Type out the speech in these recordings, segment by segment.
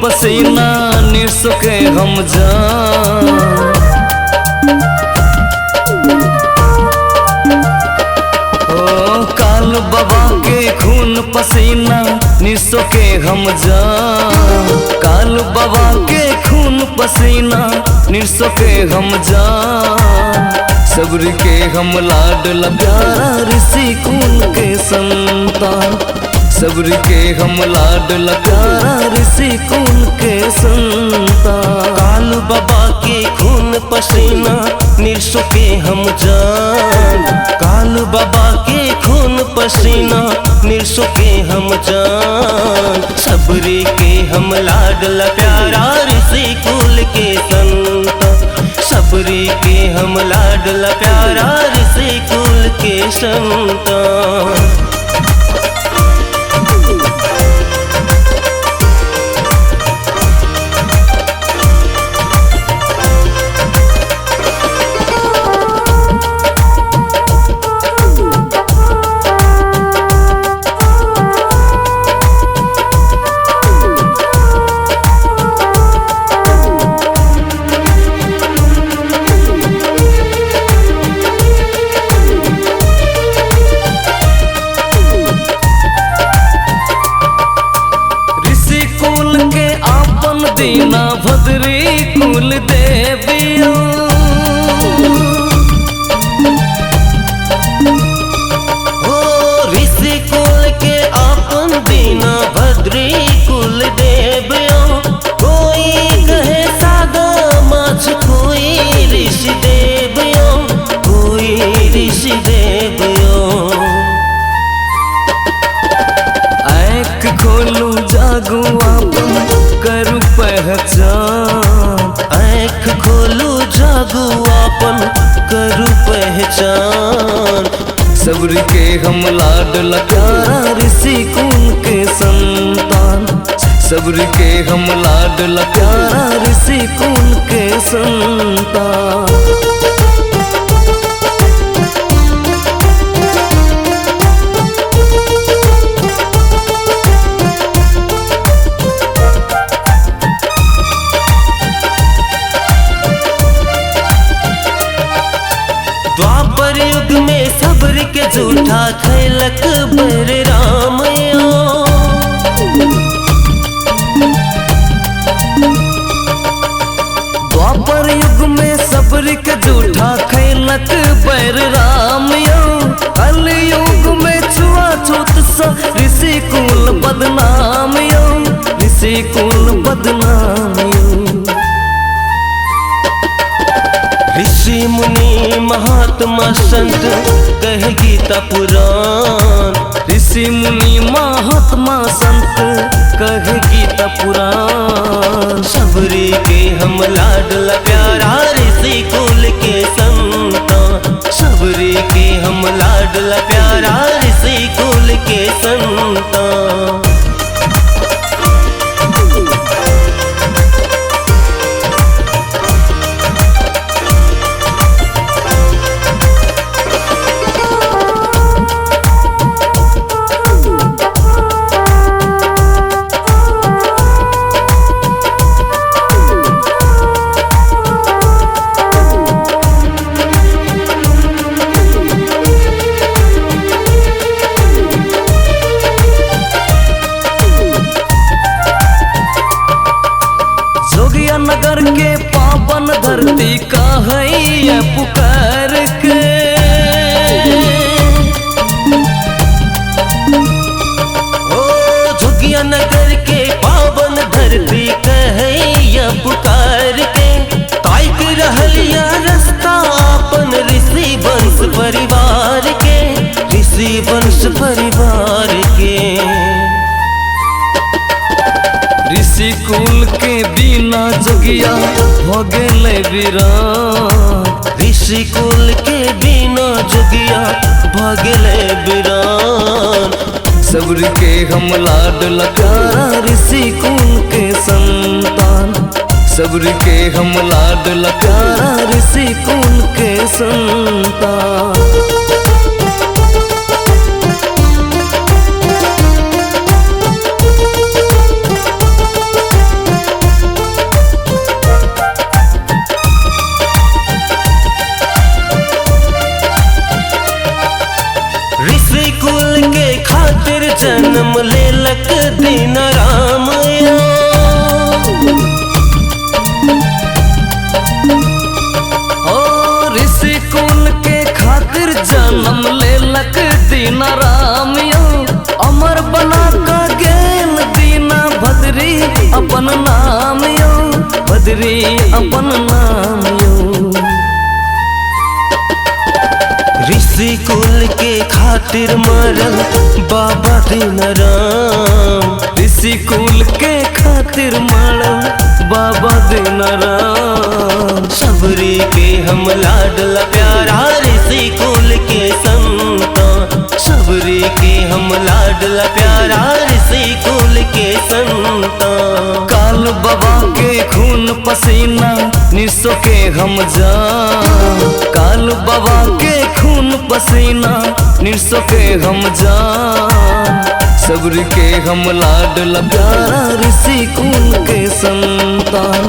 पसीना निसुखे हम जान। काल बाबा के खून पसीना निसुखे हम जान। काल बाबा के खून पसीना निसुखे हम जान। सब्र के हम लाडला प्यारा ऋषि कुल के संतान। सब्र के हम लाडला प्यारा ऋषि कुल के संतान। काल बाबा के खून पसीना निसुखे हम जान। काल बाबा के खून पसीना निसुखे हम जान। सब्र के हम लाडला प्यारा ऋषि कुल के संतान। सब्र के हम लाडला प्यारा ऋषि कुल के संतान। दीना भद्री कुल देवियों। ऋषि कुल के आपन दीना भद्री कुल देवियों। कोई कहे सादा माछ कोई ऋषि देवियों। कोई ऋषि देवियों। आँख खोलू जागू आपन करू पहचान। आँख खोलू जागू आपन करू पहचान। सब्र के हम लाडला प्यारा ऋषि कुल के संतान। सब्र के हम लाडला प्यारा ऋषि कुल के संतान। द्वापर युग में सब्र के झूठा खैलक बर राम। द्वापर युग में सब्र के झूठा खैलक बर राम। कल युग में छुआछूत सा ऋषि कुल बदनाम। ऋषि कुल बदनाम। ऋषि मुनि महात्मा संत कह गीता पुराण। ऋषि मुनि महात्मा संत कह गीता पुराण। सब्र के हम लाडला प्यारा ऋषि कुल के संतान। सब्र के हम लाडला प्यारा ऋषि कुल के संतान। नगर के पावन धरती का है ये पुकार के। जोगिया नगर के पावन धरती का है ये पुकार के। ताइक रहलिया रास्ता अपन ऋषि वंश परिवार के। ऋषि वंश परिवार के। ऋषि कुल के बिना जोगिया हो गेले वीरान। ऋषि कुल के बिना जोगिया हो गेले वीरान। सब्र के हम लाडला प्यारा ऋषि कुल के संतान। सब्र के हम लाडला प्यारा ऋषि कुल के संतान। जन्म लेलक दीन राम यो। ओ ऋषि कुल के खातिर जन्म लेलक दीन राम यो। अमर बना का गेल दीना भद्री अपन नाम यो, भद्री अपन नाम यो। ऋषि कुल के खातिर मरल बाबा दीन राम। ऋषि कुल के खातिर मरल बाबा दीन राम। सबरी के हम लाडला प्यारा ऋषि कुल के संतान। सबरी के हम लाडला प्यारा ऋषि कुल के संतान। काल बाबा के खून पसीना निसो के हम जान। काल बाबा के खून पसीना निसो के हम जान। सबरी के हम लाडला प्यारा ऋषि कुल के संतान।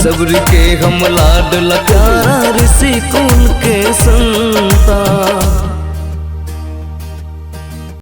सबरी के हम लाडला प्यारा ऋषि कुल के संतान।